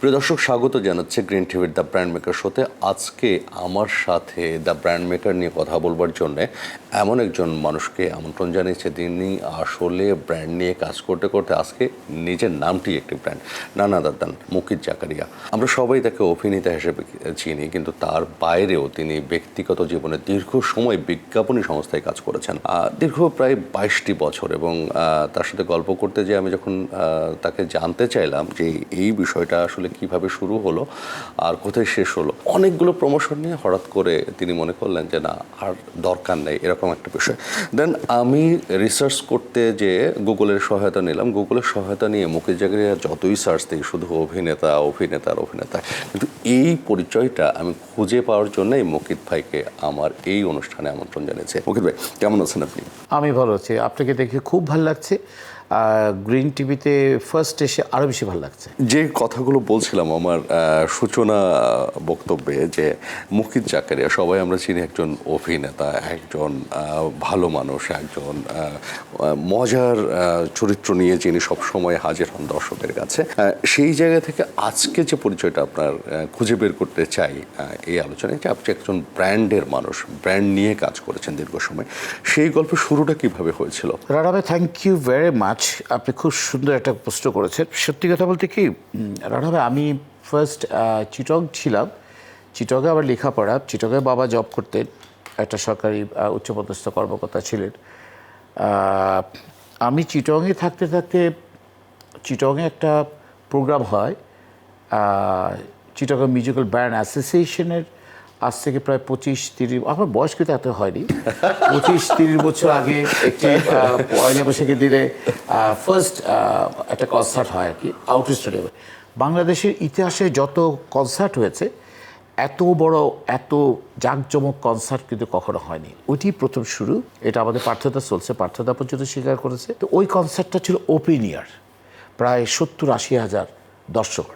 প্রিয় দর্শক, স্বাগত জানাচ্ছে গ্রিন টিভির দ্য ব্র্যান্ড মেকার শোতে। আজকে আমার সাথে দ্য ব্র্যান্ড মেকার নিয়ে কথা বলবার জন্য এমন একজন মানুষকে আমন্ত্রণ জানিয়েছে, তিনি আসলে ব্র্যান্ড নিয়ে কাজ করতে করতে আজকে নিজের নামটি একটি ব্র্যান্ড, নানা দাদান মুকিত জাকারিয়া। আমরা সবাই তাকে অভিনেতা হিসেবে চিনি, কিন্তু তার বাইরেও তিনি ব্যক্তিগত জীবনে দীর্ঘ সময় বিজ্ঞাপনী সংস্থায় কাজ করেছেন, দীর্ঘ প্রায় 22টি বছর। এবং তার সাথে গল্প করতে যে আমি যখন তাকে জানতে চাইলাম যে এই বিষয়টা আসলে কিভাবে শুরু হলো আর কোথায় শেষ হলো, অনেকগুলো প্রমোশন নিয়ে হঠাৎ করে তিনি মনে করলেন যে না, আর দরকার নেই এরকম একটা বিষয়। দেন আমি রিসার্চ করতে যে গুগলের সহায়তা নিলাম। গুগলের সহায়তা নিয়ে মুকিত জাকারিয়া যতই সার্চ দিই, শুধু অভিনেতা অভিনেতা অভিনেতা, কিন্তু এই পরিচয়টা আমি খুঁজে পাওয়ার জন্যই মুকিত ভাইকে আমার এই অনুষ্ঠানে আমন্ত্রণ জানিয়েছে। মুকিত ভাই, কেমন আছেন আপনি? আমি ভালো আছি, আপনাকে দেখে খুব ভালো লাগছে। গ্রিন টিভিতে ফার্স্ট এসে আরও বেশি ভালো লাগছে। যে কথাগুলো বলছিলাম আমার সূচনা বক্তব্যে, যে মুকিত জাকারিয়া সবাই আমরা চিনি একজন অভিনেতা, একজন ভালো মানুষ, একজন মজার চরিত্র নিয়ে যিনি সবসময় হাজির হন দর্শকের কাছে। সেই জায়গা থেকে আজকে যে পরিচয়টা আপনার খুঁজে বের করতে চাই এই আলোচনায়, যে আপনি একজন ব্র্যান্ডের মানুষ, ব্র্যান্ড নিয়ে কাজ করেছেন দীর্ঘ সময়, সেই গল্পের শুরুটা কিভাবে হয়েছিল? রানা ভাই, থ্যাংক ইউ ভেরি মাচ। আপনি খুব সুন্দর একটা প্রশ্ন করেছেন। সত্যি কথা বলতে কি, রানা ভাই, আমি ফার্স্ট চিটং ছিলাম। চিটংয়ে আবার লেখাপড়া। চিটংয়ে বাবা জব করতেন, একটা সরকারি উচ্চপদস্থ কর্মকর্তা ছিলেন। আমি চিটংয়ে থাকতে থাকতে চিটংয়ে একটা প্রোগ্রাম হয় চিটং মিউজিক্যাল ব্যান্ড অ্যাসোসিয়েশনের। আজ থেকে প্রায় 25-30, আমার বয়স কিন্তু এত হয়নি, 25-30 বছর আগে একটি পয়লা বৈশাখের দিনে ফার্স্ট একটা কনসার্ট হয় আর কি, আউটডোর স্টেডিয়ামে। বাংলাদেশের ইতিহাসে যত কনসার্ট হয়েছে, এত বড় এত জাঁকজমক কনসার্ট কিন্তু কখনো হয়নি। ওইটি প্রথম শুরু। এটা আমাদের পার্থতা চলছে, পার্থতা পর্যন্ত স্বীকার করেছে। তো ওই কনসার্টটা ছিল ওপেন ইয়ার, প্রায় 70-80 হাজার দর্শক।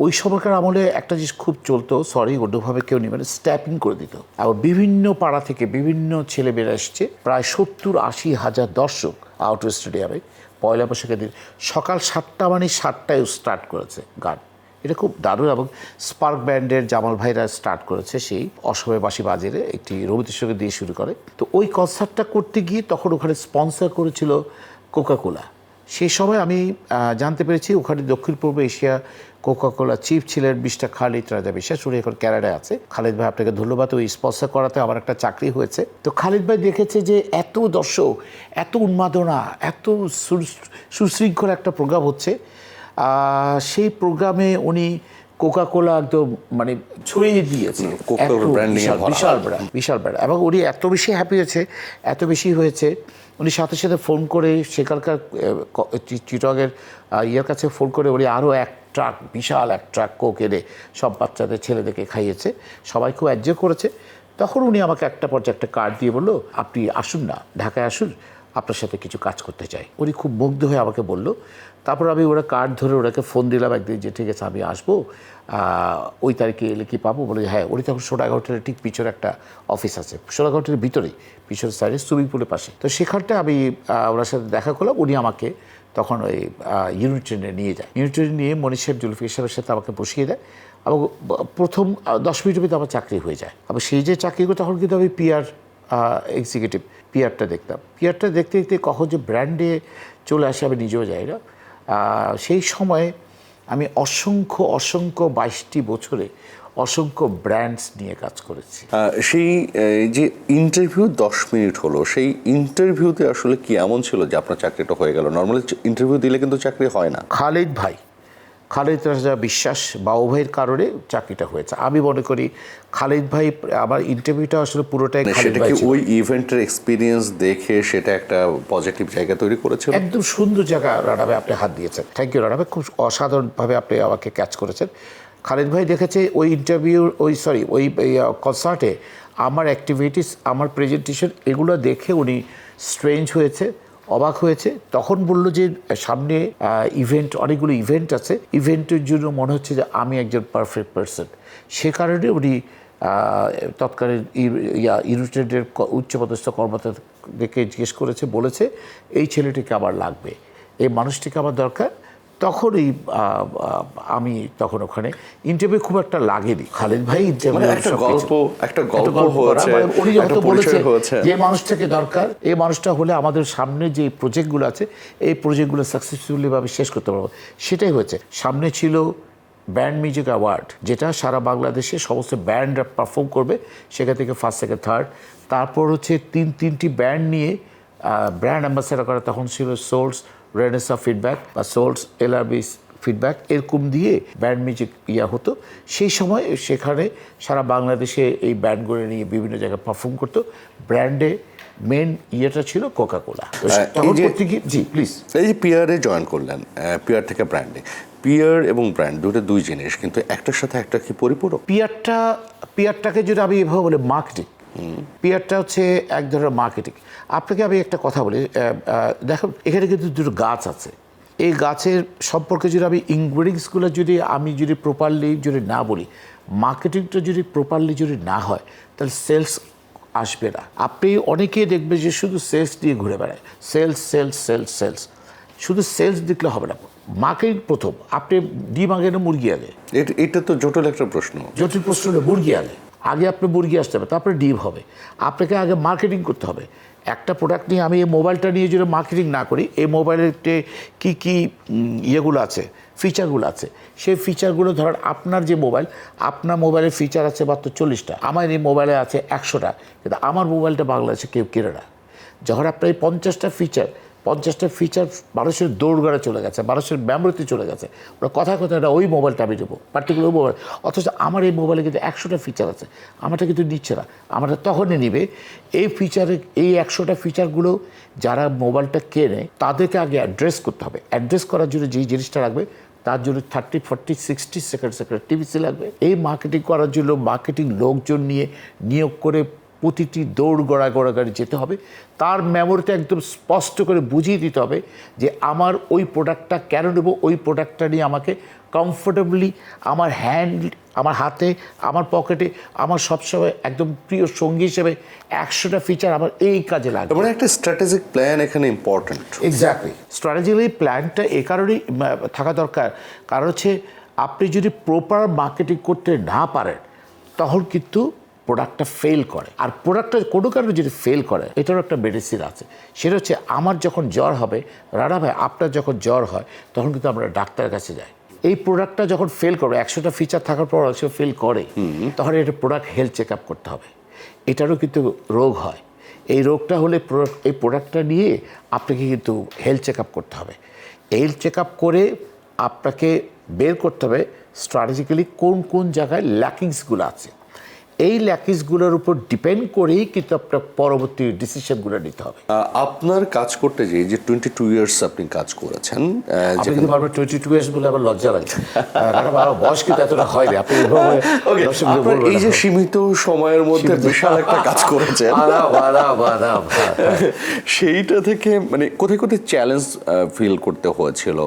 ওই সময়কার আমলে একটা জিনিস খুব চলতো, সরি অন্যভাবে কেউ নেই, মানে স্ট্যাপিং করে দিত। আবার বিভিন্ন পাড়া থেকে বিভিন্ন ছেলেমেয়েরা এসছে, প্রায় 70-80 হাজার দর্শক আউটডোর স্টেডিয়ামে পয়লা বৈশাখের দিন সকাল 7টা মানে 7টায় স্টার্ট করেছে গান। এটা খুব দারুণ। এবং স্পার্ক ব্যান্ডের জামাল ভাইরা স্টার্ট করেছে সেই অসময়ে বাঁশি বাজারে একটি রবীন্দ্র সঙ্গীত দিয়ে শুরু করে। তো ওই কনসার্টটা করতে গিয়ে তখন ওখানে স্পন্সর করেছিল কোকাকোলা। সেই সময় আমি জানতে পেরেছি ওখানে দক্ষিণ পূর্ব এশিয়া কোকাকোলা চিফ ছিলেন মিস্টার খালিদ রাজা বিশ্বাস। উনি এখন ক্যানাডায় আছে। খালিদ ভাই, আপনাকে ধন্যবাদ। ওই স্পন্সর করাতে আমার একটা চাকরি হয়েছে। তো খালিদ ভাই দেখেছে যে এত দর্শক, এত উন্মাদনা, এত সুশৃঙ্খল একটা প্রোগ্রাম হচ্ছে, সেই প্রোগ্রামে উনি কোকাকোলা একদম মানে ছড়িয়ে দিয়েছে। বিশাল ব্র্যান্ড। এবং উনি এত বেশি হ্যাপি হয়েছে, এত বেশি হয়েছে, উনি সাথে সাথে ফোন করে সেখানকার চিটংয়ের ইয়ের কাছে ফোন করে উনি আরও এক ট্রাক, বিশাল এক ট্রাক কোক এনে সব বাচ্চাদের ছেলেদেরকে খাইয়েছে। সবাই খুব এনজয় করেছে। তখন উনি আমাকে একটা পর্যায়ে একটা কার্ড দিয়ে বললো, আপনি আসুন না, ঢাকায় আসুন, আপনার সাথে কিছু কাজ করতে চাই। উনি খুব মুগ্ধ হয়ে আমাকে বললো। তারপর আমি ওরা কার্ড ধরে ওনাকে ফোন দিলাম একদিন, যে ঠিক আছে আমি আসবো, ওই তারিখে এলে কি পাবো? বলে হ্যাঁ। উনি তখন সোনাগা হোটেলের ঠিক পিছনে একটা অফিস আছে, সোনাগা হোটেলের ভিতরেই, পিছনের সাইডে সুইমিং পুলের পাশে। তো সেখানটা আমি ওনার সাথে দেখা করলাম। উনি আমাকে তখন ওই ইউনিট ট্রেনে নিয়ে যায়। ইউনিট ট্রেনে নিয়ে মনীষ সাহেব, জুলফিকার সাহেবের সাথে আমাকে বসিয়ে দেয়। এবং প্রথম 10 মিনিটের মধ্যে আমার চাকরি হয়ে যায়। আবার সেই যে চাকরি করে তখন কিন্তু আমি পিআর এক্সিকিউটিভ, পিআরটা দেখতাম। পিআরটা দেখতে দেখতে কখন যে ব্র্যান্ডে চলে আসে আমি নিজেও যাই না। সেই সময়ে আমি অসংখ্য 22টি বছরে অসংখ্য ব্র্যান্ডস নিয়ে কাজ করেছি। সেই যে ইন্টারভিউ 10 মিনিট হলো, সেই ইন্টারভিউতে আসলে কি এমন ছিল যে আপনার চাকরিটা হয়ে গেল? নর্মালি ইন্টারভিউ দিলে কিন্তু চাকরি হয় না। খালিদ রাজা বিশ্বাস বাবু ভাইয়ের কারণে চাকরিটা হয়েছে। আমি মনে করি খালিদ ভাই, আমার ইন্টারভিউটা আসলে পুরোটাই সেটা কি ওই ইভেন্টের এক্সপিরিয়েন্স দেখে সেটা একটা পজিটিভ জায়গা তৈরি করেছিল? একদম সুন্দর জায়গা রানা ভাই আপনি হাত দিয়েছেন। থ্যাংক ইউ রানা ভাই, খুব অসাধারণভাবে আপনি আমাকে ক্যাচ করেছেন। খালিদ ভাই দেখেছে ওই ইন্টারভিউ, ওই কনসার্টে আমার অ্যাক্টিভিটিস, আমার প্রেজেন্টেশন, এগুলো দেখে উনি স্ট্রেঞ্জ হয়েছে, অবাক হয়েছে। তখন বললো যে সামনে ইভেন্ট, অনেকগুলো ইভেন্ট আছে, ইভেন্টের জন্য মনে হচ্ছে যে আমি একজন পারফেক্ট পারসন। সে কারণে উনি তৎকালীন ইউনাইটেডের উচ্চপদস্থ কর্মকর্তাদেরকে জিজ্ঞেস করেছে, বলেছে এই ছেলেটিকে আমার লাগবে, এই মানুষটিকে আমার দরকার, তখনই আমি তখন ওখানে ইন্টারভিউ খুব একটা লাগেনি। খালেদ ভাই একটা গল্প হয়েছে, উনি যখন একটা বলেছে পরিচয় হয়েছে। যে মানুষটাকে দরকার, এই মানুষটা হলে আমাদের সামনে যে প্রজেক্টগুলো আছে এই প্রজেক্টগুলো সাকসেসফুলি ভাবে শেষ করতে পারবো, সেটাই হয়েছে। সামনে ছিল ব্যান্ড মিউজিক অ্যাওয়ার্ড, যেটা সারা বাংলাদেশে সমস্ত ব্যান্ডরা পারফর্ম করবে, সেখান থেকে ফার্স্ট সেকেন্ড থার্ড। তারপর হচ্ছে তিনটি ব্যান্ড নিয়ে ব্র্যান্ড অ্যাম্বাসেডার করা, তখন ছিল সোলস রেনেসা ফিডব্যাক বা সোলস এলআরবি ফিডব্যাক, এরকম দিয়ে ব্যান্ড মিউজিক হতো। সেই সময় সেখানে সারা বাংলাদেশে এই ব্যান্ডগুলো নিয়ে বিভিন্ন জায়গায় পারফর্ম করতো। ব্র্যান্ডে মেন ছিল কোকাকোলা। G please. এই যে পিয়ারে জয়েন করলেন, পিয়ার থেকে ব্র্যান্ডে, পিয়ার এবং ব্র্যান্ড দুই জিনিস, কিন্তু একটার সাথে একটা কি পরিপূরক? পিয়ারটাকে যদি আমি এভাবে বলি মার্কেটিং, পিয়ারটা হচ্ছে এক ধরনের মার্কেটিং। আপনাকে আমি একটা কথা বলি, দেখো এখানে কিন্তু দুটো গাছ আছে, এই গাছের সম্পর্কে যদি আমি ইনগ্রেডিয়েন্টসগুলো আমি যদি প্রপারলি না বলি, মার্কেটিংটা যদি প্রপারলি না হয়, তাহলে সেলস আসবে না। আপনি অনেকেই দেখবে যে শুধু সেলস দিয়ে ঘুরে বেড়ায়, সেলস সেলস সেলস সেলস, শুধু সেলস দেখলে হবে না। মার্কেটিং প্রথম। আপনি ডিম আগে না মুরগি আগে? এটা তো জটিল একটা প্রশ্ন। জটিল প্রশ্ন হলো মুরগি আগে আপনি মুরগি আসতে হবে, তারপরে ডিম হবে। আপনাকে আগে মার্কেটিং করতে হবে। একটা প্রোডাক্ট নিয়ে আমি এই মোবাইলটা নিয়ে যদি মার্কেটিং না করি, এই মোবাইলেতে কী কী ইয়েগুলো আছে, ফিচারগুলো আছে, সেই ফিচারগুলো ধরেন আপনার যে মোবাইল, আপনার মোবাইলের ফিচার আছে মাত্র 40টা, আমার এই মোবাইলে আছে 100টা, কিন্তু আমার মোবাইলটা বাংলাদেশে কেউ কেনে না। যখন আপনার এই 50টা ফিচার মানুষের দৌড়গড়ে চলে গেছে, মানুষের মেমোরিতে চলে গেছে, ওরা কথায় ওই মোবাইলটা আমি দেবো, পার্টিকুলার মোবাইল, অথচ আমার এই মোবাইলে কিন্তু 100টা ফিচার আছে, আমারটা কিন্তু নিচ্ছে না। আমারটা তখনই নিবে এই 100টা ফিচারগুলো যারা মোবাইলটা কেনে তাদেরকে আগে অ্যাড্রেস করতে হবে। অ্যাড্রেস করার জন্য যেই জিনিসটা লাগবে তার জন্য 30, 40, 60 সেকেন্ড টিভিসি লাগবে। এই মার্কেটিং করার জন্য মার্কেটিং লোকজন নিয়োগ করে প্রতিটি দৌড় গড়াগড়ি যেতে হবে। তার মেমোরিতে একদম স্পষ্ট করে বুঝিয়ে দিতে হবে যে আমার ওই প্রোডাক্টটা কেন নেব, ওই প্রোডাক্টটা নিয়ে আমাকে কমফোর্টেবলি আমার আমার হাতে, আমার পকেটে, আমার সবসময় একদম প্রিয় সঙ্গী হিসেবে 100টা ফিচার আমার এই কাজে লাগবে। মানে একটা স্ট্র্যাটেজিক প্ল্যান এখানে ইম্পর্টেন্ট। এক্স্যাক্টলি, স্ট্র্যাটেজিক্যালি প্ল্যানটা এই কারণেই থাকা দরকার, কারণ হচ্ছে আপনি যদি প্রপার মার্কেটিং করতে না পারেন তখন কিন্তু প্রোডাক্টটা ফেল করে। আর প্রোডাক্টটা কোনো কারণে যদি ফেল করে, এটারও একটা মেডিসিন আছে। সেটা হচ্ছে আমার যখন জ্বর হবে, রানা ভাই আপনার যখন জ্বর হয়, তখন কিন্তু আমরা ডাক্তারের কাছে যাই। এই প্রোডাক্টটা যখন ফেল করবে, 100টা ফিচার থাকার পর সে ফেল করে, তখন এটা প্রোডাক্ট হেলথ চেক আপ করতে হবে। এটারও কিন্তু রোগ হয়। এই রোগটা হলে এই প্রোডাক্টটা নিয়ে আপনাকে কিন্তু হেলথ চেক আপ করতে হবে। হেলথ চেক আপ করে আপনাকে বের করতে হবে স্ট্র্যাটেজিক্যালি কোন জায়গায় ল্যাকিংসগুলো আছে। এই ল্যাকিংসগুলোর উপর ডিপেন্ড করেই কিন্তু আপনার পরবর্তী ডিসিশনগুলো নিতে হবে। আপনার কাজ করতে যে 22 ইয়ার্স আপনি কাজ করেছেন, আপনি কিন্তু বারবার 22 ইয়ার্স বলে আবার লজ্জা লাগে, কারণ আমার বয়স কিন্তু এতটা হয়নি। আপনি এই যে সীমিত সময়ের মধ্যে বিশাল একটা কাজ করেছেন, সেইটা থেকে মানে কোথায় চ্যালেঞ্জ ফিল করতে হয়েছিল?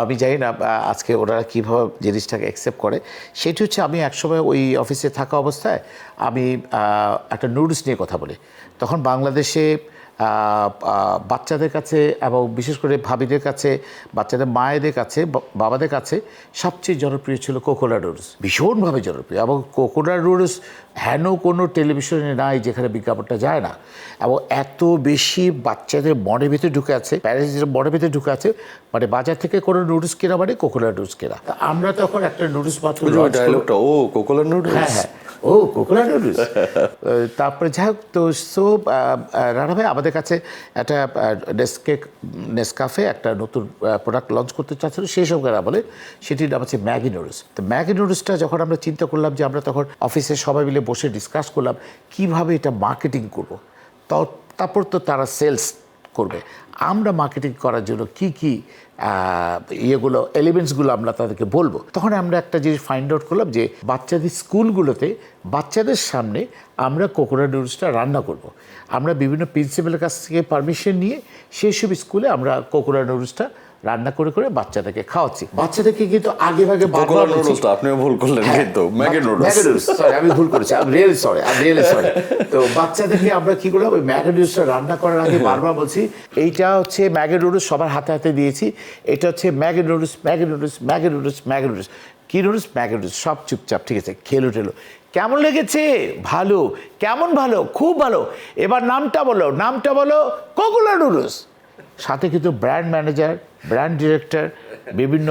আমি জানি না আজকে ওনারা কীভাবে জিনিসটাকে অ্যাকসেপ্ট করে। সেটি হচ্ছে আমি একসময় ওই অফিসে থাকা অবস্থায় আমি একটা নুডলস নিয়ে কথা বলি। তখন বাংলাদেশে বাচ্চাদের কাছে এবং বিশেষ করে ভাবিদের কাছে, বাচ্চাদের মায়েদের কাছে, বাবাদের কাছে সবচেয়ে জনপ্রিয় ছিল কোকোলা নুডলস, ভীষণভাবে জনপ্রিয়। এবং কোকোলা নুডলস হেন কোনো টেলিভিশনে নাই যেখানে বিজ্ঞাপনটা যায় না, এবং এত বেশি বাচ্চাদের মনের ভিতরে ঢুকে আছে, প্যারেন্টসদের মনের ভিতরে ঢুকে আছে, মানে বাজার থেকে কোনো নুডলস কেনা মানে কোকোলা নুডলস কেনা। আমরা তখন একটা নুডলস মাত্র ডায়লগটা, ও কোকোলা নুডলস, হ্যাঁ ও কোকোলা নুডলস। তারপরে যাই হোক, তো রানা ভাই আমাদের কাছে একটা নেসকাফে একটা নতুন প্রোডাক্ট লঞ্চ করতে চাচ্ছিল সেই সব বলে, সেটির নাম হচ্ছে ম্যাগি নুডলস। তো ম্যাগি নুডলসটা যখন আমরা চিন্তা করলাম যে আমরা তখন অফিসে সবাই মিলে বসে ডিসকাস করলাম কীভাবে এটা মার্কেটিং করবো, তারপর তো তারা সেলস করবে। আমরা মার্কেটিং করার জন্য কী ইয়েগুলো এলিমেন্টসগুলো আমরা তাদেরকে বলবো। তখন আমরা একটা জিনিস ফাইন্ড আউট করলাম যে বাচ্চাদের স্কুলগুলোতে বাচ্চাদের সামনে আমরা কোকোনাট নুডলসটা রান্না করব। আমরা বিভিন্ন প্রিন্সিপালের কাছ থেকে পারমিশন নিয়ে সেই সব স্কুলে আমরা কোকোনাট নুডলসটা রান্না করে করে বাচ্চাদেরকে খাওয়াচ্ছি। বাচ্চাদেরকে কিন্তু আগে ভাগে কোকোলা নুডলস তো আপনিও ভুল করলেন, কিন্তু ম্যাগি নুডলস। সরি, আমি ভুল করেছি, আমি রিয়েলি সরি। তো বাচ্চাদেরকে আমরা কি করলাম, ওই ম্যাগি নুডলসটা রান্না করার আগে বারবার বলছি এইটা হচ্ছে ম্যাগি নুডলস, সবার হাতে হাতে দিয়েছি, এটা হচ্ছে Maggi noodles, Maggi noodles, Maggi noodles, Maggi noodles, কি নুডলস, ম্যাগি নুডলস, সব চুপচাপ, ঠিক আছে, খেলো টেলো। কেমন লেগেছে? ভালো। কেমন ভালো? খুব ভালো। এবার নামটা বলো, কোকোলা নুডলস। সাথে কিন্তু ব্র্যান্ড ম্যানেজার, ব্র্যান্ড ডিরেক্টর, বিভিন্ন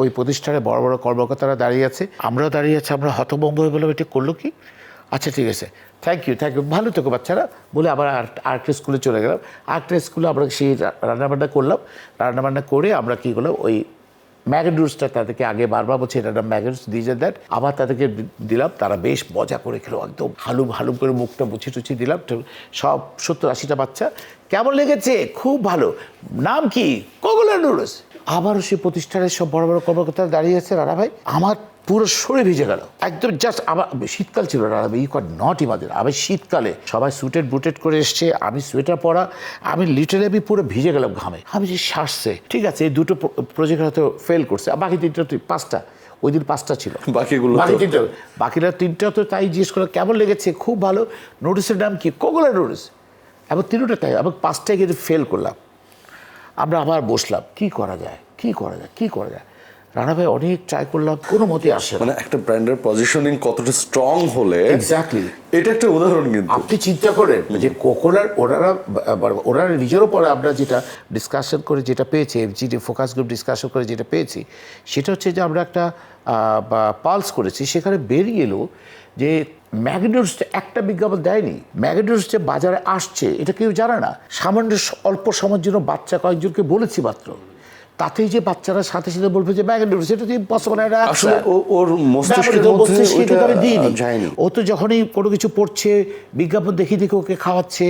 ওই প্রতিষ্ঠানে বড় বড় কর্মকর্তারা দাঁড়িয়ে আছে, আমরাও দাঁড়িয়ে আছি। আমরা হতভম্ব হয়ে বললাম এটা করলো কি? আচ্ছা ঠিক আছে, থ্যাংক ইউ, ভালো থেকো বাচ্চারা বলে আবার আরেকটা স্কুলে চলে গেলাম। আরেকটা স্কুলে আমরা সেই রান্নাবান্না করলাম। রান্নাবান্না করে আমরা কী করলাম, ওই ম্যাগি নুডলসটা তাদেরকে আগে বারবার বলছে এটা ম্যাগি নুডলস দিয়ে দেন, আবার তাদেরকে দিলাম। তারা বেশ মজা করে খেলো, একদম হালুম করে মুখটা মুছি দিলাম। সব 70-80টা বাচ্চা। কেমন লেগেছে? খুব ভালো। নাম কি? কোকোলা নুডলস। আবারও সেই প্রতিষ্ঠানের সব বড় বড় কর্মকর্তা দাঁড়িয়ে আছে। রানা ভাই, আমার পুরো শরীর ভিজে গেল একদম। জাস্ট আবার শীতকাল ছিল, রানা ভাই, নট ইমাদের। আমি শীতকালে সবাই সুটেড বুটেড করে এসছে, আমি সোয়েটার পরা, আমি লিটারে আমি পুরো ভিজে গেলাম ঘামে। আমি যে শ্বাসছে, ঠিক আছে, এই দুটো প্রজেক্ট হয়তো ফেল করছে, বাকি তিনটা 5টা, ওই দিন 5টা ছিল, বাকিরা 3টা তো তাই জিজ্ঞেস করলো কেমন লেগেছে? খুব ভালো। নুডলসের নাম কি? কোকোলা নুডলস। এবং 3টা তাই, এবং 5টায় কিন্তু ফেল করলাম। আমরা আবার বসলাম, কি করা যায়। রানা ভাই অনেক ট্রাই করলাম, কোনো মতে আসে না। মানে একটা ব্র্যান্ডের পজিশনিং কতটা স্ট্রং হলে, এক্স্যাক্টলি, এটা একটা উদাহরণ। কিন্তু আপনি চিন্তা করেন যে কোকোলার ওনারা নিজেরও পরে আমরা যেটা ডিসকাশন করে যেটা পেয়েছি, এফজিডি ফোকাস গ্রুপ ডিসকাশন করে যেটা পেয়েছি, সেটা হচ্ছে যে আমরা একটা পালস করেছি, সেখানে বেরিয়ে এলো যে ম্যাগি নুডলসটা একটা বিজ্ঞাপন দেয়নি। ম্যাগি নুডলস যে বাজারে আসছে এটা কেউ জানে না। সামান্য অল্প সময়ের জন্য বাচ্চা কয়েকজনকে বলেছি মাত্র, তাতেই যে বাচ্চারা সাথে সাথে বলবে যে ম্যাগি নুডলস, এটা তো ইম্পসিবল। আসলে ওর মস্তিষ্কের মধ্যে ওটা যায়নি। ও তো যখনই কোনো কিছু পড়ছে, বিজ্ঞাপন দেখে ওকে খাওয়াচ্ছে,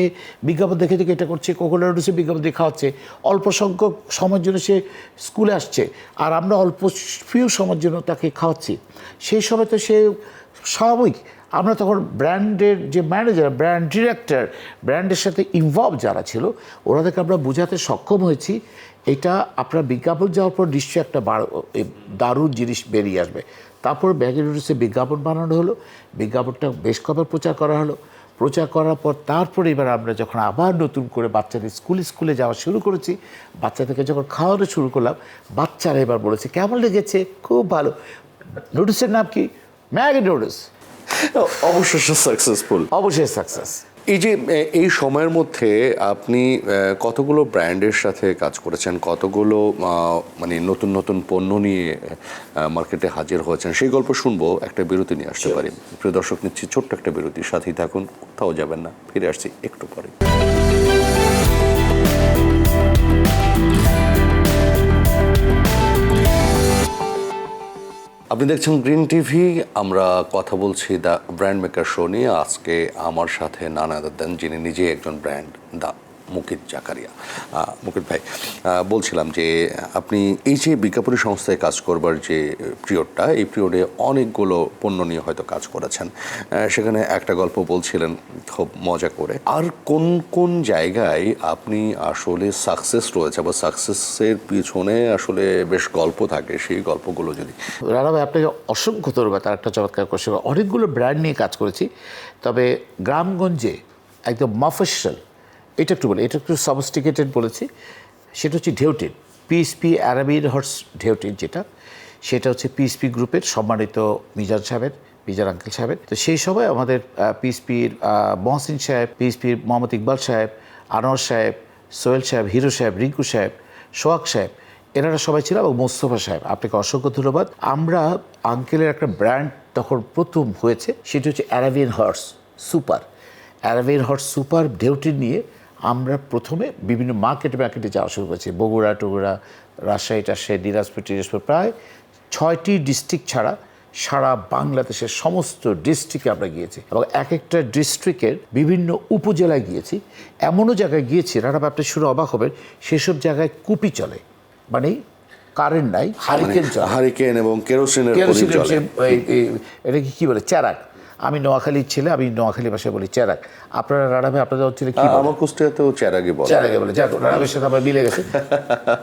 বিজ্ঞাপন দেখে এটা করছে, কোকোলা নুডলসের বিজ্ঞাপন দেখে খাওয়াচ্ছে। অল্প সংখ্যক সময়ের জন্য সে স্কুলে আসছে, আর আমরা অল্প ফিউ সময়ের জন্য তাকে খাওয়াচ্ছি। সেই সময় তো সে স্বাভাবিক। আমরা তখন ব্র্যান্ডের যে ম্যানেজার, ব্র্যান্ড ডিরেক্টর, ব্র্যান্ডের সাথে ইনভলভ যারা ছিল, ওনাদেরকে আমরা বোঝাতে সক্ষম হয়েছি এটা আপনার বিজ্ঞাপন যাওয়ার পর নিশ্চয়ই একটা দারুণ জিনিস বেরিয়ে আসবে। তারপর ম্যাগি নুডলসে বিজ্ঞাপন বানানো হলো, বিজ্ঞাপনটা বেশ কবার প্রচার করা হলো। প্রচার করার পর তারপরে এবার আমরা যখন আবার নতুন করে বাচ্চাদের স্কুলে যাওয়া শুরু করেছি, বাচ্চাদেরকে যখন খাওয়ানো শুরু করলাম, বাচ্চারা এবার বলেছে কেমন লেগেছে? খুব ভালো। নুডলসের নাম কি? Maggi noodles. অবশ্যই সাকসেস। এই যে এই সময়ের মধ্যে আপনি কতগুলো ব্র্যান্ডের সাথে কাজ করেছেন, কতগুলো মানে নতুন পণ্য নিয়ে মার্কেটে হাজির হয়েছেন, সেই গল্প শুনবো। একটা বিরতি নিয়ে আসতে পারি। প্রিয় দর্শক, নিচ্ছি ছোট্ট একটা বিরতি, সাথেই থাকুন, কোথাও যাবেন না, ফিরে আসছি একটু পরে। আপনি দেখছেন গ্রিন টিভি, আমরা কথা বলছি দ্য ব্র্যান্ড মেকার শো নিয়ে। আজকে আমার সাথে নানা দেন, যিনি নিজেই একজন ব্র্যান্ড, দা মুকিত জাকারিয়া। মুকিত ভাই, বলছিলাম যে আপনি এই যে বিজ্ঞাপনী সংস্থায় কাজ করবার যে পিরিয়ডটা, এই পিরিয়ডে অনেকগুলো পণ্য নিয়ে হয়তো কাজ করেছেন। সেখানে একটা গল্প বলছিলেন খুব মজা করে। আর কোন কোন জায়গায় আপনি আসলে সাকসেস রয়েছে বা সাকসেসের পিছনে আসলে বেশ গল্প থাকে, সেই গল্পগুলো যদি। রানা ভাই, আপনাকে অসংখ্য ধন্যবাদ। তার একটা চমৎকার কোশ্চেন। অনেকগুলো ব্র্যান্ড নিয়ে কাজ করেছি, তবে গ্রামগঞ্জে একদম মফস্বল, এটা একটু সফিস্টিকেটেড বলেছি। সেটা হচ্ছে ঢেউটিন, পিএসপি আরাবিয়ান হর্স ঢেউটিন, সেটা হচ্ছে পিএসপি গ্রুপের সম্মানিত মিজান আঙ্কেল সাহেবের। তো সেই সময় আমাদের পিএসপির মহসিন সাহেব, পিএসপির মোহাম্মদ ইকবাল সাহেব, আনোয়ার সাহেব, সোহেল সাহেব, হিরো সাহেব, রিঙ্কু সাহেব, সোহাগ সাহেব, এনারা সবাই ছিল, এবং মোস্তফা সাহেব। আপনাকে অসংখ্য ধন্যবাদ। আমরা আঙ্কেলের একটা ব্র্যান্ড তখন প্রথম হয়েছে, সেটি হচ্ছে অ্যারাবিয়ান হর্স সুপার ঢেউটিন নিয়ে আমরা প্রথমে বিভিন্ন মার্কেটে যাওয়া শুরু করেছি। বগুড়া টগুড়া, রাজশাহী, দিনাজপুর, প্রায় 6টি ডিস্ট্রিক্ট ছাড়া সারা বাংলাদেশের সমস্ত ডিস্ট্রিক্টে আমরা গিয়েছি, এবং এক একটা ডিস্ট্রিক্টের বিভিন্ন উপজেলায় গিয়েছি। এমনও জায়গায় গিয়েছি, রানা আপনি শুনে অবাক হবেন, সেসব জায়গায় কুপি চলে, মানে কারেন্ট নাই, হারিকেন এবং কেরোসিনের, এটা কি বলে, চারাক। আমি নোয়াখালীর ছেলে, আমি নোয়াখালী ভাষায় বলি চেরাক। আপনারা রানাভাই আপনাদের অঞ্চলে কি বলেন? আমার কুষ্টিয়াতেও চেরাগি বলে। চেরাকে বলে, যাক রানাভাইয়ের সাথে আমার মিলে গেছে।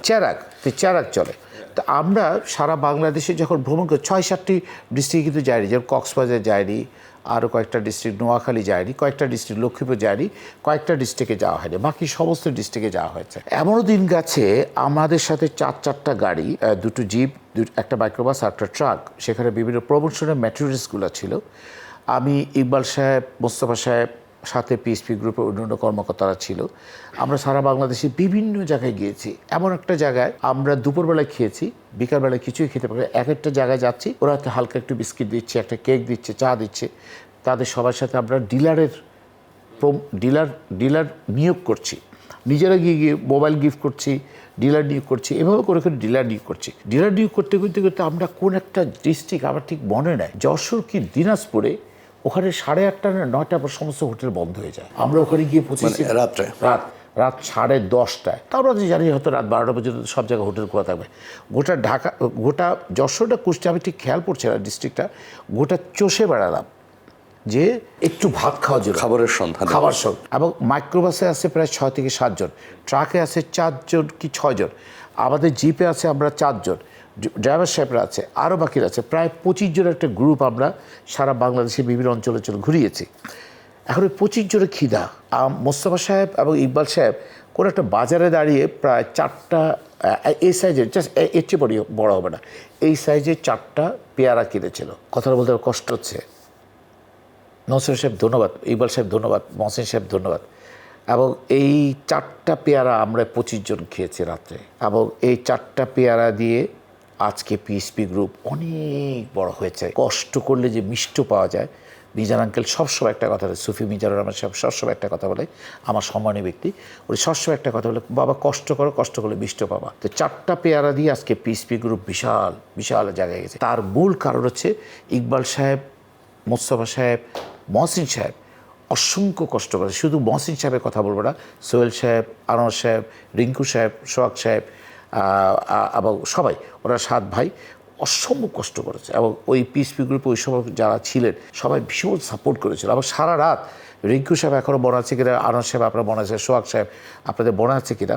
চেরাক, তো চেরাক চলে। তো আমরা সারা বাংলাদেশে যখন ভ্রমণ করি 6-7টি ডিস্ট্রিক্ট কিন্তু যায়নি, যেমন কক্সবাজার যায়নি, আরও কয়েকটা ডিস্ট্রিক্ট, নোয়াখালী যায়নি, কয়েকটা ডিস্ট্রিক্ট লক্ষ্মীপুর যায়নি, কয়েকটা ডিস্ট্রিক্টে যাওয়া হয়নি, বাকি সমস্ত ডিস্ট্রিক্টে যাওয়া হয়েছে। এমনও দিন গেছে আমাদের সাথে 4-4টা গাড়ি, দুটো জিপ, একটা মাইক্রোবাস আর একটা ট্রাক, সেখানে বিভিন্ন প্রমোশনের ম্যাটেরিয়ালসগুলো ছিল। আমি ইকবাল সাহেব, মোস্তফা সাহেব, সাথে পিএসপি গ্রুপের অন্যান্য কর্মকর্তারা ছিল। আমরা সারা বাংলাদেশে বিভিন্ন জায়গায় গিয়েছি। এমন একটা জায়গায় আমরা দুপুরবেলায় খেয়েছি, বিকালবেলায় কিছুই খেতে পারি। এক একটা জায়গায় যাচ্ছি, ওরা হয়তো হালকা একটু বিস্কিট দিচ্ছে, একটা কেক দিচ্ছে, চা দিচ্ছে। তাদের সবার সাথে আমরা ডিলার নিয়োগ করছি, নিজেরা গিয়ে মোবাইল গিফট করছি, ডিলার নিয়োগ করছি, এভাবে করে করে ডিলার নিয়োগ করছি। ডিলার নিয়োগ করতে করতে করতে আমরা কোন একটা ডিস্ট্রিক্ট, আমার ঠিক মনে নেই, যশোর কি দিনাজপুরে, ওখানে 8:30 না 9টার পর সমস্ত হোটেল বন্ধ হয়ে যায়। আমরা ওখানে গিয়ে পৌঁছেছি রাত্রে, রাত 10:30টায়। তারপর জানি হয়তো রাত 12টা পর্যন্ত সব জায়গায় হোটেল খোলা থাকবে। গোটা ঢাকা, গোটা যশোরটা, কুষ্টিয়া, আমি ঠিক খেয়াল পড়ছে না ডিস্ট্রিক্টটা, গোটা চষে বেড়ালাম যে একটু ভাত খাওয়ার জন্য, খাবারের সন্ধান। এবং মাইক্রোবাসে আছে প্রায় 6 থেকে 7 জন, ট্রাকে আছে 4 জন কি 6 জন, আমাদের জিপে আছে আমরা 4 জন, ড্রাইভার সাহেবরা আছে, আরও বাকিরা আছে, প্রায় 25 জনের একটা গ্রুপ আমরা সারা বাংলাদেশে বিভিন্ন অঞ্চলে ঘুরিয়েছি। এখন ওই 25 জনের খিদা। মোস্তফা সাহেব এবং ইকবাল সাহেব কোনো একটা বাজারে দাঁড়িয়ে প্রায় 4টা এই সাইজের, জাস্ট এর চেয়ে বড় হবে না, এই সাইজের 4টা পেয়ারা কিনেছিল। কথাটা বলতে আমার কষ্ট হচ্ছে। নসর সাহেব ধন্যবাদ, ইকবাল সাহেব ধন্যবাদ, মহসিন সাহেব ধন্যবাদ। এবং এই 4টা পেয়ারা আমরা 25 জন খেয়েছি রাত্রে। এবং এই 4টা পেয়ারা দিয়ে আজকে পিএসপি গ্রুপ অনেক বড় হয়েছে। কষ্ট করলে যে মিষ্ট পাওয়া যায়, মিজান আঙ্কেল সবসময় একটা কথা বলে, সুফি মিজানুর রহমান সাহেব সবসময় একটা কথা বলে, আমার সম্মানীয় ব্যক্তি, উনি সবসময় একটা কথা বলে, বাবা কষ্ট করো, কষ্ট করলে মিষ্ট পাবা। তো 4টা পেয়ারা দিয়ে আজকে পিএসপি গ্রুপ বিশাল বিশাল জায়গায় গেছে। তার মূল কারণ হচ্ছে ইকবাল সাহেব, মোস্তফা সাহেব, মহসিন সাহেব অসংখ্য কষ্ট করে। শুধু মহসিন সাহেবের কথা বলবো না, সোহেল সাহেব, আনোয়ার সাহেব, রিঙ্কু সাহেব, সোহাগ সাহেব এবং সবাই, ওরা 7 ভাই অসম্ভব কষ্ট করেছে। এবং ওই পিএসপি গ্রুপে ওই সময় যারা ছিলেন সবাই ভীষণ সাপোর্ট করেছিল। এবং সারা রাত, রিঙ্কু সাহেব এখনও মনে আছে কিনা, আনোয়ার সাহেব আপনার মনে আছে, সোহাগ সাহেব আপনাদের মনে আছে কিনা,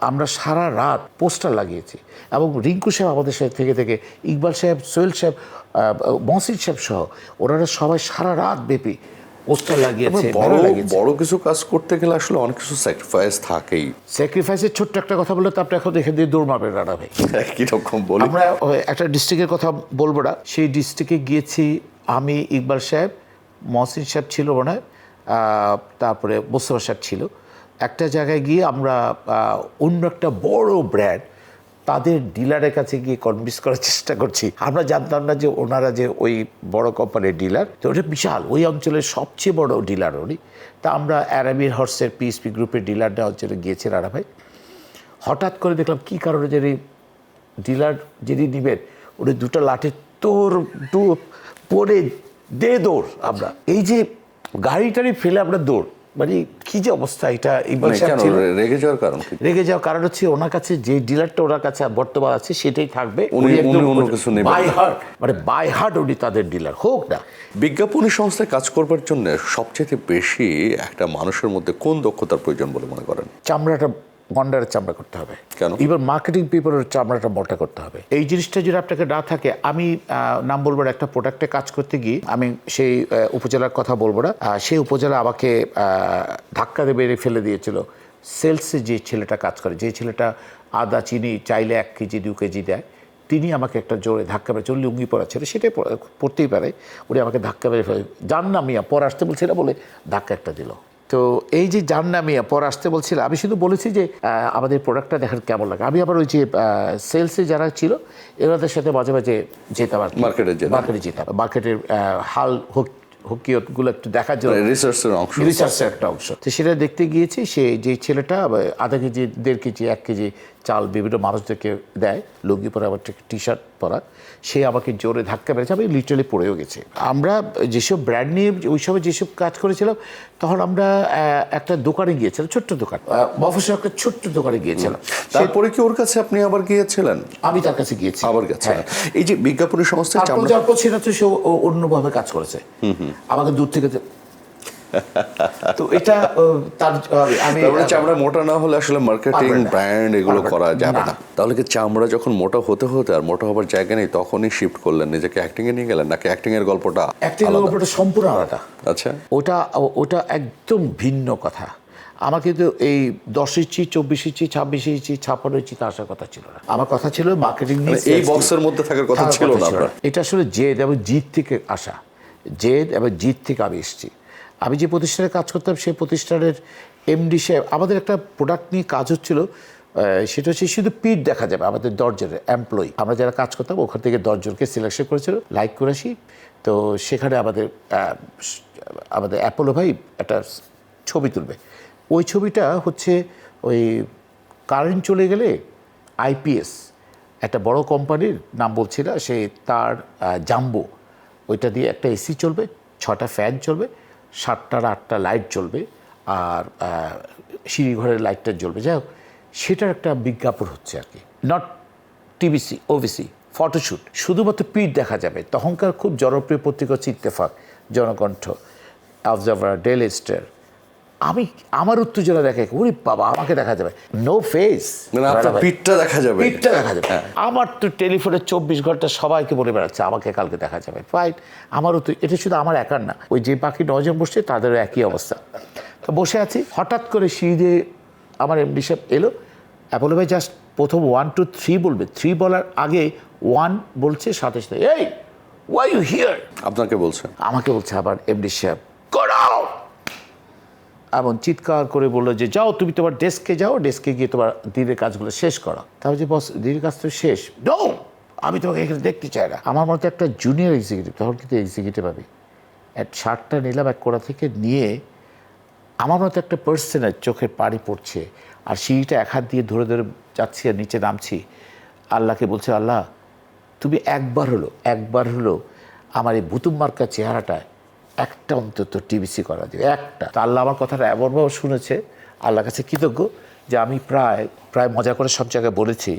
আমরা সারা রাত পোস্টার লাগিয়েছি। এবং রিঙ্কু সাহেব আমাদের সাথে থেকে থেকে, ইকবাল সাহেব, সোহেল সাহেব, মহসিন সাহেব সহ ওনারা সবাই সারা রাত ব্যাপী পোস্টার লাগিয়েছে। বড় কিছু কাজ করতে গেলে আসলে অনেক কিছু স্যাক্রিফাইস থাকেই। স্যাক্রিফাইসের ছোট্ট একটা কথা বললে তো আপনি এখন এখান দিয়ে দৌড় মারবেন রানা ভাই। কীরকম বলি, আমরা একটা ডিস্ট্রিক্টের কথা বলবো না, সেই ডিস্ট্রিক্টে গিয়েছি আমি, ইকবাল সাহেব, মহসিন সাহেব ছিল মনে হয়, তারপরে মোস্তফা সাহেব ছিল। একটা জায়গায় গিয়ে আমরা অন্য একটা বড় ব্র্যান্ড, তাদের ডিলারের কাছে গিয়ে কনভিন্স করার চেষ্টা করছি। আমরা জানতাম না যে ওনারা যে ওই বড় কোম্পানির ডিলার, তো ওটা বিশাল, ওই অঞ্চলের সবচেয়ে বড় ডিলার উনি। তা আমরা অ্যারাবিয়ান হর্সের পিএসপি গ্রুপের ডিলারটা অঞ্চলে গিয়েছি রানা ভাই। হঠাৎ করে দেখলাম কী কারণে যে ডিলার যিনি নেবেন উনি 2টা লাঠি তোর পরে দে দৌড়। আমরা এই যে গাড়ি টাড়ি ফেলে আমরা দৌড়, মানে কি যে অবস্থা এটা। রেগে যাওয়ার কারণ, রেগে যাওয়ার কারণ হচ্ছে ওনার কাছে যে ডিলারটা ওনার কাছে বর্তমান আছে সেটাই থাকবে, মানে বাই হার্ট উনি তাদের ডিলার হোক না। বিজ্ঞাপনী সংস্থায় কাজ করবার জন্য সবচেয়ে বেশি একটা মানুষের মধ্যে কোন দক্ষতার প্রয়োজন বলে মনে করেন? চামড়াটা গন্ডারের চামড়া করতে হবে। কেন? এবার মার্কেটিং পিপলের চামড়াটা মোটা করতে হবে। এই জিনিসটা যদি আপনাকে না থাকে, আমি নাম বলবো একটা প্রোডাক্টে কাজ করতে গিয়ে, আমি সেই উপজেলার কথা বলবো না, সেই উপজেলা আমাকে ধাক্কা দিয়ে বেরিয়ে ফেলে দিয়েছিল। সেলসে যে ছেলেটা কাজ করে, যে ছেলেটা আদা চিনি চাইলে 1 কেজি 2 কেজি দেয়, তিনি আমাকে একটা জোরে ধাক্কা মেরে, লুঙ্গি পরা ছেলে, সেটাই পড়তেই পারে, উনি আমাকে ধাক্কা মেরে ফেলে, যান না মিয়া পর আসতে বলছি না বলে ধাক্কা একটা দিল। তো এই যে যান না মিয়া পর আসতে বলছিল, আমি শুধু বলেছি যে আমাদের প্রোডাক্টটা দেখার কেমন লাগে। আমি আবার ওই যে সেলসে যারা ছিল এনাদের সাথে মাঝে মাঝে যেতাম আর মার্কেটে যেতাম, মার্কেটের হাল হকিয়তগুলো একটু দেখার জন্য, রিসার্চের একটা অংশ। তো সেটা দেখতে গিয়েছি। সে যে ছেলেটা আধা কেজি 1.5 কেজি 1 কেজি চাল বিভিন্ন মানুষদেরকে দেয়, লুঙ্গি পরা আবার টি শার্ট পরা, সে আমাকে জোরে ধাক্কা মেরেছে, আমি লিটারালি পড়েও গেছি। আমরা যেসব ব্র্যান্ড নিয়ে ওই সময় যেসব কাজ করেছিলাম, তখন আমরা একটা দোকানে গিয়েছিলাম, ছোট্ট দোকান, মফস্বল একটা ছোট্ট দোকানে গিয়েছিলাম। তারপরে কি ওর কাছে আপনি আবার গিয়েছিলেন? আমি তার কাছে গিয়েছি। আবার গেছেন? এই যে বিজ্ঞাপনী সংস্থা তারপর সেটা তো সে অন্যভাবে কাজ করেছে, আমাকে দূর থেকে তো এটা তার আমি চামড়া মোটা না হলে আসলে মার্কেটিং ব্র্যান্ড এগুলো করা যাবে না। তাহলে কি চামড়া যখন মোটা হতে হতে আর মোটা হবার জায়গা নেই, তখনই শিফট করলেন, নিজেকে অ্যাক্টিং এ নিয়ে গেলেন, নাকি অ্যাক্টিং এর গল্পটা সম্পূর্ণ আলাদা? আচ্ছা, ওটা একদম ভিন্ন কথা। আমার কিন্তু এই 10 ইঞ্চি 24 ইঞ্চি 26 ইঞ্চি 56 ইঞ্চিতে আসার কথা ছিল না। আমার কথা ছিল মার্কেটিং নিয়ে, এই বক্সের মধ্যে থাকার কথা ছিল না। এটা আসলে জেদ এবং জিদ থেকে আসা, জেদ এবং জিদ থেকে আমি এসেছি। আমি যে প্রতিষ্ঠানে কাজ করতাম সেই প্রতিষ্ঠানের এমডি সাহেব, আমাদের একটা প্রোডাক্ট নিয়ে কাজ হচ্ছিল, সেটা হচ্ছে শুধু পিঠ দেখা যাবে আমাদের 10 জনের এমপ্লয়ি, আমরা যারা কাজ করতাম ওখান থেকে 10 জনকে সিলেকশন করেছিল, লাইক করেছি। তো সেখানে আমাদের অ্যাপোলো ভাই একটা ছবি তুলবে। ওই ছবিটা হচ্ছে ওই কারেন্ট চলে গেলে আইপিএস একটা বড় কোম্পানির নাম বলছি না, সে তার জাম্বো ওইটা দিয়ে একটা এসি চলবে, 6টা ফ্যান চলবে, 7টা 8টা লাইট জ্বলবে, আর সিঁড়িঘরের লাইটটা জ্বলবে। যাই হোক, সেটার একটা বিজ্ঞাপন হচ্ছে আর কি, নট টিভিসি ওবিসি ফটোশ্যুট, শুধুমাত্র পিঠ দেখা যাবে। তখনকার খুব জনপ্রিয় পত্রিকা হচ্ছে Ittefaq, Janakantha, observer, daily star. আমার উত্তেজনা দেখে, ওরে বাবা আমাকে দেখা যাবে, নো ফেস, পিঠটা দেখা যাবে, পিঠটা দেখা যাবে। আমার তো টেলিফোনে 24 ঘন্টা সবাইকে বলে বেড়াচ্ছে আমাকে কালকে দেখা যাবে, ফাইন। আমারও তো, এটা শুধু আমার একার না, ওই যে বাকি 9 জন বসছে তাদেরও একই অবস্থা। তো বসে আছি, হঠাৎ করে সিঁড়ি আমার এমডি সাহেব এলো। অ্যাপোলো ভাই জাস্ট প্রথম 1 2 3 বলবে, 3 বলার আগে 1 বলছে, সাথে সাথে এই ওয়াই ইউ হিয়ার, আপনাকে বলছে, আমাকে বলছে আবার এমডি সাহেব, গট আউট। এমন চিৎকার করে বললো যে যাও তুমি তোমার ডেস্কে যাও, ডেস্কে গিয়ে তোমার দিনের কাজগুলো শেষ করো। তাহলে যে বস দিনের কাজ তো শেষ, নো আমি তোমাকে এখানে দেখতে চাই না। আমার মতো একটা জুনিয়র এক্সিকিউটিভ, তখন কিন্তু এক্সিকিউটিভ আমি, শার্টটা নিলাম এক কোণা থেকে নিয়ে, আমার মতো একটা পার্সনের চোখের পানি পড়ছে, আর সিঁড়িটা এক হাত দিয়ে ধরে ধরে যাচ্ছি আর নিচে নামছি। আল্লাহকে বলছে, আল্লাহ তুমি একবার হলো আমার এই ভুতুম মার্কা চেহারাটায় একটা অন্তত টিভিসি করা যাবে, একটা। তা আল্লাহ আমার কথাটা এমনভাবে শুনেছে, আল্লাহর কাছে কৃতজ্ঞ যে আমি প্রায় মজা করে সব জায়গায় বলেছি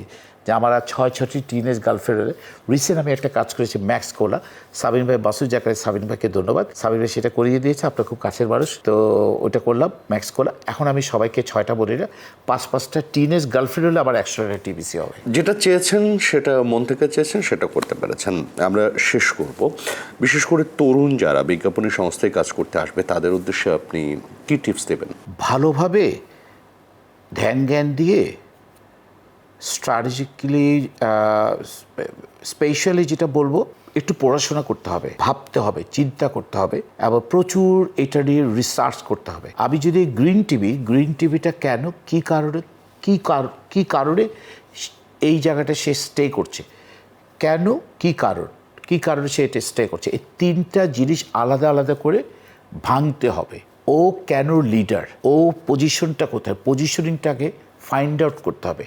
যে আমার আর 6-6টি টিনেজ গার্লফ্রেন্ডের। রিসেন্ট আমি একটা কাজ করেছি ম্যাক্স কোলা, সাবিন ভাই বাসু জায়গায়, সাবিন ভাইকে ধন্যবাদ, সাবিন ভাই সেটা করিয়ে দিয়েছে, আপনার খুব কাছের মানুষ। তো ওটা করলাম ম্যাক্স কোলা। এখন আমি সবাইকে 6টা বলি না, 5-5টা টিনেজ গার্লফ্রেন্ড হলে আবার 100টা টিভিসি হবে। যেটা চেয়েছেন, সেটা মন থেকে চেয়েছেন, সেটা করতে পেরেছেন। আমরা শেষ করব, বিশেষ করে তরুণ যারা বিজ্ঞাপনী সংস্থায় কাজ করতে আসবে তাদের উদ্দেশ্যে আপনি কি টিপস দেবেন? ভালোভাবে ধ্যান জ্ঞান দিয়ে স্ট্র্যাটেজিক্যালি, স্পেশালি যেটা বলবো, একটু পড়াশোনা করতে হবে, ভাবতে হবে, চিন্তা করতে হবে, এবং প্রচুর এটা নিয়ে রিসার্চ করতে হবে। আমি যদি গ্রিন টিভিটা কেন, কী কারণে এই জায়গাটা সে স্টে করছে, কেন, কী কারণে সে এটা স্টে করছে, এই 3টা জিনিস আলাদা আলাদা করে ভাঙতে হবে। ও কেন লিডার, ও পজিশনটা কোথায়, পজিশনিংটাকে ফাইন্ড আউট করতে হবে।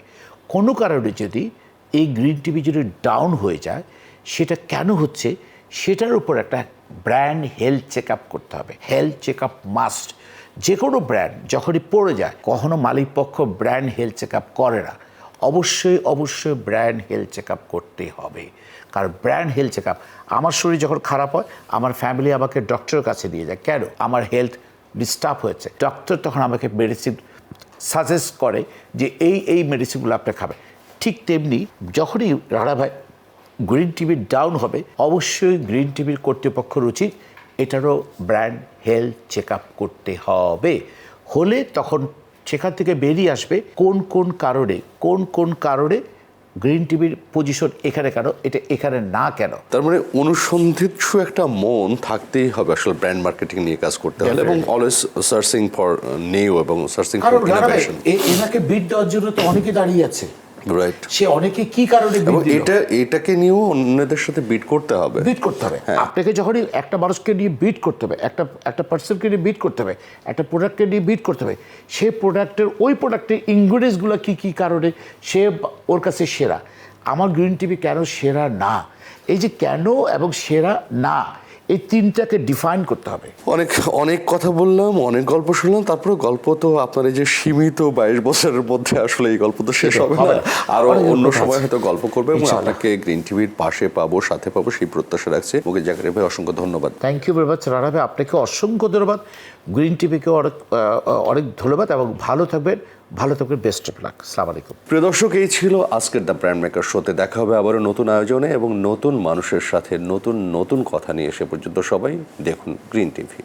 কোনো কারণে যদি এই গ্রিন টিভি যদি ডাউন হয়ে যায়, সেটা কেন হচ্ছে, সেটার উপর একটা ব্র্যান্ড হেলথ চেক আপ করতে হবে। Health check up must. যে কোনো ব্র্যান্ড যখনই পড়ে যায়, কখনো মালিকপক্ষ ব্র্যান্ড হেলথ চেক আপ করে না, অবশ্যই ব্র্যান্ড হেলথ চেক আপ করতেই হবে। কারণ ব্র্যান্ড হেলথ চেক আপ, আমার শরীর যখন খারাপ হয়, আমার ফ্যামিলি আমাকে ডক্টরের কাছে নিয়ে যায়, কেন, আমার হেলথ ডিস্টার্ব হয়েছে, ডক্টর তখন আমাকে মেডিসিন সাজেস্ট করে যে এই মেডিসিনগুলো আপনি খাবেন। ঠিক তেমনি যখনই রানা ভাই গ্রিন টিভি ডাউন হবে, অবশ্যই গ্রিন টিভির কর্তৃপক্ষের উচিত এটারও ব্র্যান্ড হেলথ চেক আপ করতে হবে। হলে তখন সেখান থেকে বেরিয়ে আসবে কোন কারণে গ্রিন টিভির পজিশন এখানে কেন, এটা এখানে না কেন। তার মানে অনুসন্ধিৎসু একটা মন থাকতেই হবে আসলে ব্র্যান্ড মার্কেটিং নিয়ে কাজ করতে হলে, এবং অলওয়েজ সার্চিং ফর নিউ এবং সার্চিং ফর ইনোভেশন। এনাকে বিট দেওয়ার জন্য তো অনেকে দাঁড়িয়ে আছে, রাইট। সে অনেকে কি কারণে এবং bid দিল? এটাকে নিয়েও অন্যদের সাথে বিট করতে হবে। বিট করতে হবে। আপনাকে যখনই একটা মানুষকে নিয়ে বিট করতে হবে, একটা পার্সনকে নিয়ে বিট করতে হবে, একটা প্রোডাক্টকে নিয়ে বিট করতে হবে, সেই প্রোডাক্টের ইনগ্রিডিয়েন্টসগুলো কি কারণে সে ওর কাছে সেরা। আমার গ্রিন টিভি কেন সেরা না, এই যে কেন এবং সেরা না, এই তিনটাকে ডিফাইন করতে হবে। অনেক অনেক কথা বললাম, অনেক গল্প শুনলাম, তারপরে গল্প তো আপনার এই যে সীমিত 22 বছরের মধ্যে আসলে এই গল্প তো শেষ হবে না, আরো অনেক অন্য গল্প সময় আছে। হয়তো গল্প করবে এবং ইনশাআল্লাহ। আপনাকে গ্রিন টিভির পাশে পাবো, সাথে পাবো, সেই প্রত্যাশা রাখছি। ওকে জাকারিয়া ভাই, অসংখ্য ধন্যবাদ। Thank you very much Rana ভাই, আপনাকে অসংখ্য ধন্যবাদ। গ্রিন টিভিকে অনেক ধন্যবাদ এবং ভালো থাকবেন, বেস্ট অফ লাক। আসসালামু আলাইকুম। প্রিয় দর্শক, এই ছিল আজকের দ্য ব্র্যান্ড মেকার শোতে। দেখা হবে আবারও নতুন আয়োজনে এবং নতুন মানুষের সাথে নতুন নতুন কথা নিয়ে। সে পর্যন্ত সবাই দেখুন গ্রিন টিভি।